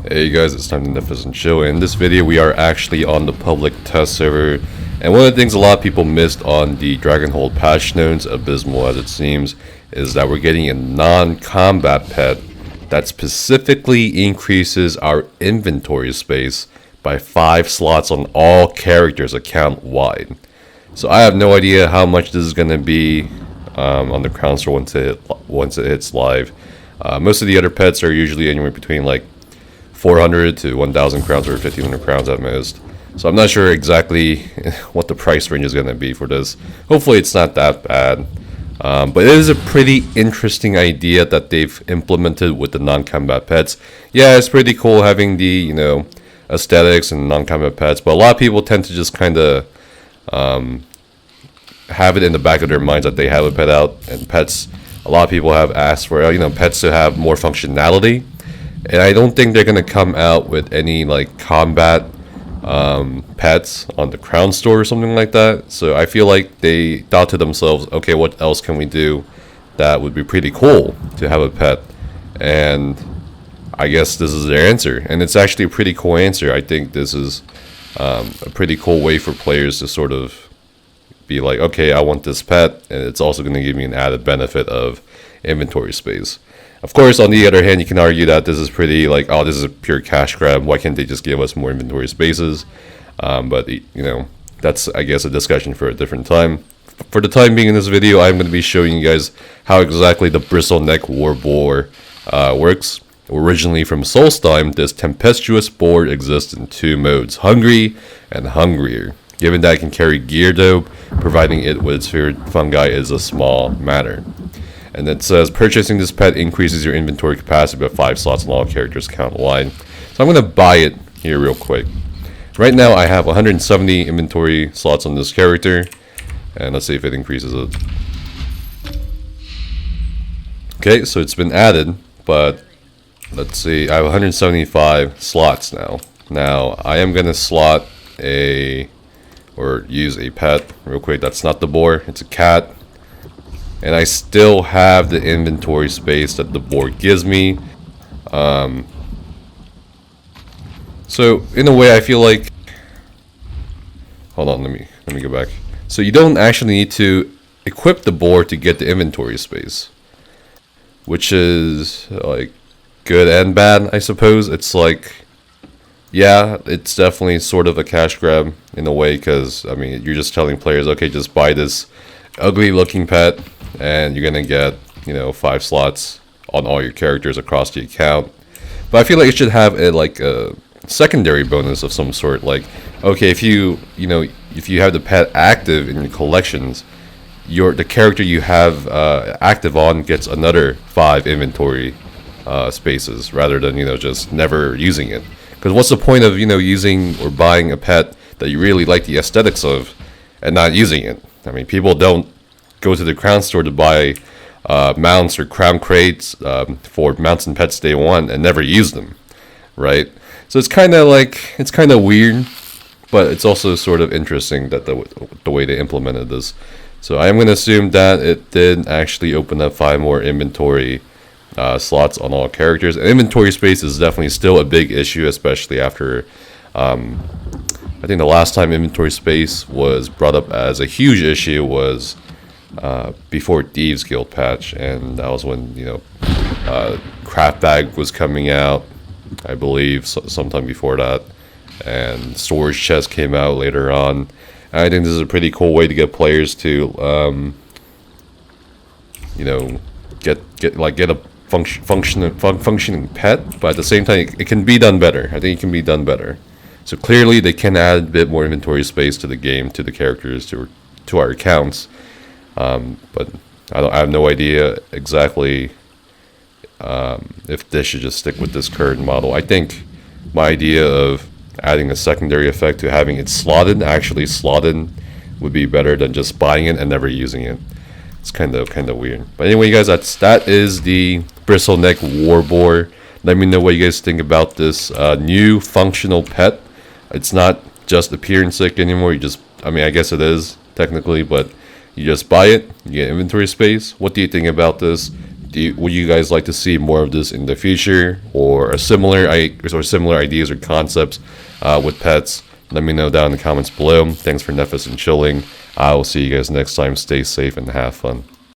Hey guys, it's time to Nefis and Chill. In this video, we are actually on the public test server, and one of the things a lot of people missed on the Dragonhold patch notes, abysmal as it seems, is that we're getting a non-combat pet that specifically increases our inventory space by 5 slots on all characters account wide. So I have no idea how much this is going to be on the crown store once it hits live. Most of the other pets are usually anywhere between like 400 to 1,000 crowns or 1,500 crowns at most. So I'm not sure exactly what the price range is going to be for this. Hopefully it's not that bad. But it is a pretty interesting idea that they've implemented with the non-combat pets. Yeah, it's pretty cool having the, you know, aesthetics and non-combat pets. But a lot of people tend to just kind of have it in the back of their minds that they have a pet out. And pets, a lot of people have asked for, you know, pets to have more functionality. And I don't think they're going to come out with any like combat pets on the crown store or something like that. So I feel like they thought to themselves, okay, what else can we do that would be pretty cool to have a pet? And I guess this is their answer. And it's actually a pretty cool answer. I think this is a pretty cool way for players to sort of be like, okay, I want this pet, and it's also going to give me an added benefit of inventory space. Of course, on the other hand, you can argue that this is pretty like, oh, this is a pure cash grab. Why can't they just give us more inventory spaces? But, you know, that's, I guess, a discussion for a different time. For the time being in this video, I'm going to be showing you guys how exactly the Bristleneck Boar works. Originally from Solstheim, this tempestuous boar exists in 2 modes, hungry and hungrier. Given that it can carry gear dope, providing it with its favorite fungi is a small matter. And it says, purchasing this pet increases your inventory capacity by 5 slots on all characters count wide. So I'm going to buy it here real quick. Right now I have 170 inventory slots on this character. And let's see if it increases it. Okay, so it's been added, but let's see, I have 175 slots now. Now, I am going to slot or use a pet real quick. That's not the boar, it's a cat. And I still have the inventory space that the boar gives me. So in a way, I feel like, hold on, let me go back. So you don't actually need to equip the boar to get the inventory space, which is like good and bad, I suppose. It's like, yeah, it's definitely sort of a cash grab in a way, because I mean, you're just telling players, okay, just buy this ugly looking pet and you're gonna get, you know, 5 slots on all your characters across the account. But I feel like it should have like a secondary bonus of some sort. Like, okay, if you have the pet active in your collections, the character you have active on gets another 5 inventory spaces, rather than, you know, just never using it. Because what's the point of, you know, using or buying a pet that you really like the aesthetics of and not using it? I mean, people don't go to the crown store to buy mounts or crown crates for mounts and pets they want and never use them, right? So it's kind of like, it's kind of weird, but it's also sort of interesting that the way they implemented this. So I am going to assume that it did actually open up 5 more inventory slots on all characters. And inventory space is definitely still a big issue, especially after I think the last time inventory space was brought up as a huge issue was before Thieves Guild patch, and that was when, you know, Craft Bag was coming out, I believe, sometime before that, and Storage Chest came out later on. And I think this is a pretty cool way to get players to, you know, get a functioning pet, but at the same time, it can be done better. I think it can be done better. So clearly, they can add a bit more inventory space to the game, to the characters, to our accounts. But I have no idea exactly if they should just stick with this current model. I think my idea of adding a secondary effect to having it actually slotted, would be better than just buying it and never using it. It's kind of weird. But anyway, guys, that is the Bristleneck Boar. Let me know what you guys think about this new functional pet. It's not just appearance sick anymore. I mean, I guess it is technically, but you just buy it, you get inventory space. What do you think about this? Would you guys like to see more of this in the future, or similar ideas or concepts with pets? Let me know down in the comments below. Thanks for Nefis and chilling. I will see you guys next time. Stay safe and have fun.